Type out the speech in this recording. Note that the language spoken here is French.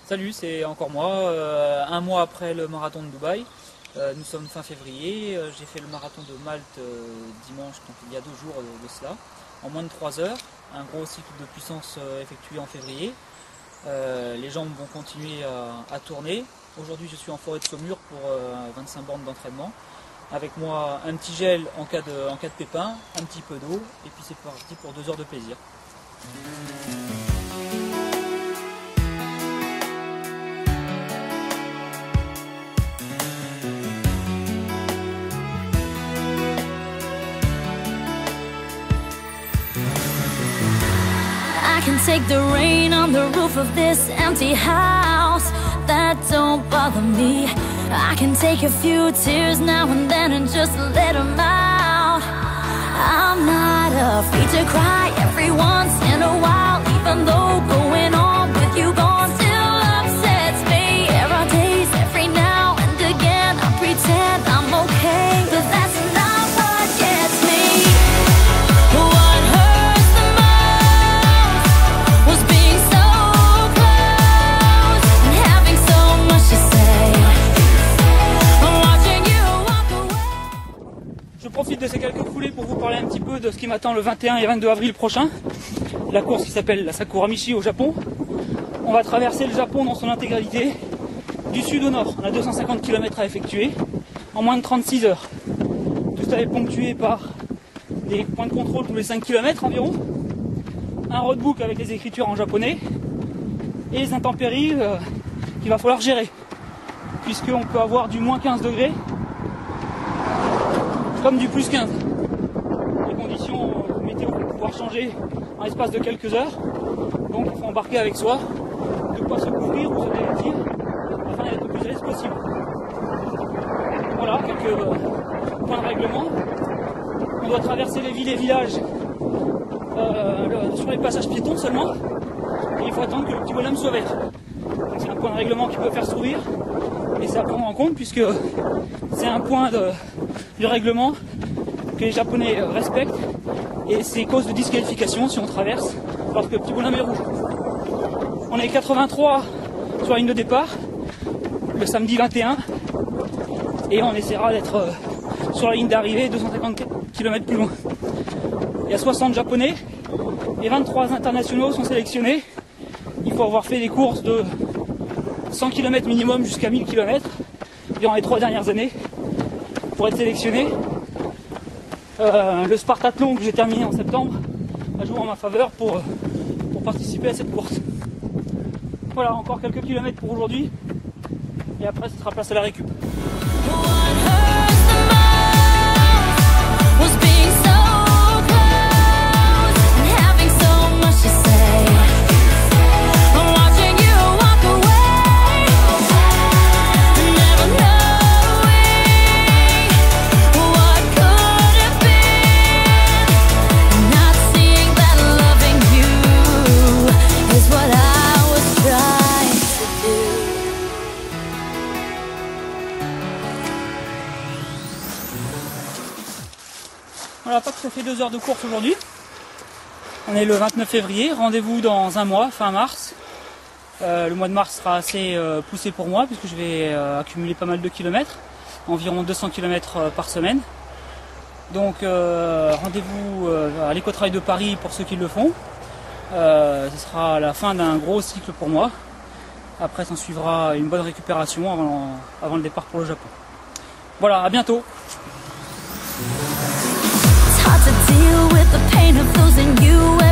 Salut, c'est encore moi. Un mois après le marathon de Dubaï, nous sommes fin février. J'ai fait le marathon de Malte dimanche, donc il y a 2 jours de cela, en moins de 3 heures. Un gros cycle de puissance effectué en février. Les jambes vont continuer à tourner. Aujourd'hui, je suis en forêt de Saumur pour 25 bornes d'entraînement. Avec moi, un petit gel en cas de pépin, un petit peu d'eau, et puis c'est parti pour 2 heures de plaisir. I can take the rain on the roof of this empty house. That don't bother me. I can take a few tears now and then and just let them out. I'm not afraid to cry every once in a while, even though going on with you gone still upsets me. There are days every now and again I pretend I'm okay, but that's not what gets me. What hurts the most was being so close and having so much to say. Watching you walk away. Je profite de ces quelques foulées pour vous parler un petit peu de ce qui m'attend le 21 et 22 avril prochain. La course qui s'appelle la Sakuramichi au Japon. On va traverser le Japon dans son intégralité, du sud au nord. On a 250 km à effectuer en moins de 36 heures. Tout ça est ponctué par des points de contrôle tous les 5 km environ, un roadbook avec les écritures en japonais et les intempéries qu'il va falloir gérer, puisqu'on peut avoir du moins 15 degrés comme du plus 15. Les conditions météo vont pouvoir changer en l'espace de quelques heures, donc il faut embarquer avec soi de quoi se couvrir ou se dévêtir afin d'être le plus à l'aise possible. Voilà quelques points de règlement. On doit traverser les villes et villages sur les passages piétons seulement, et il faut attendre que le petit bonhomme soit vert. Donc c'est un point de règlement qui peut faire sourire, et c'est à prendre en compte puisque c'est un point du règlement que les Japonais respectent, et c'est cause de disqualification si on traverse lorsque le petit bonhomme est rouge. On est 83 sur la ligne de départ le samedi 21, et on essaiera d'être sur la ligne d'arrivée 250 km plus loin. Il y a 60 Japonais et 23 internationaux sont sélectionnés. Il faut avoir fait des courses de 100 km minimum jusqu'à 1000 km durant les 3 dernières années pour être sélectionné. Le Spartathlon que j'ai terminé en septembre a joué en ma faveur pour participer à cette course. Voilà, encore quelques kilomètres pour aujourd'hui, et après ce sera place à la récup. Voilà, pas tout à fait 2 heures de course aujourd'hui. On est le 29 février, rendez-vous dans un mois, fin mars. Le mois de mars sera assez poussé pour moi puisque je vais accumuler pas mal de kilomètres, environ 200 km par semaine. Donc rendez-vous à l'éco-trail de Paris pour ceux qui le font. Ce sera la fin d'un gros cycle pour moi. Après s'en suivra une bonne récupération avant le départ pour le Japon. Voilà, à bientôt. To deal with the pain of losing you.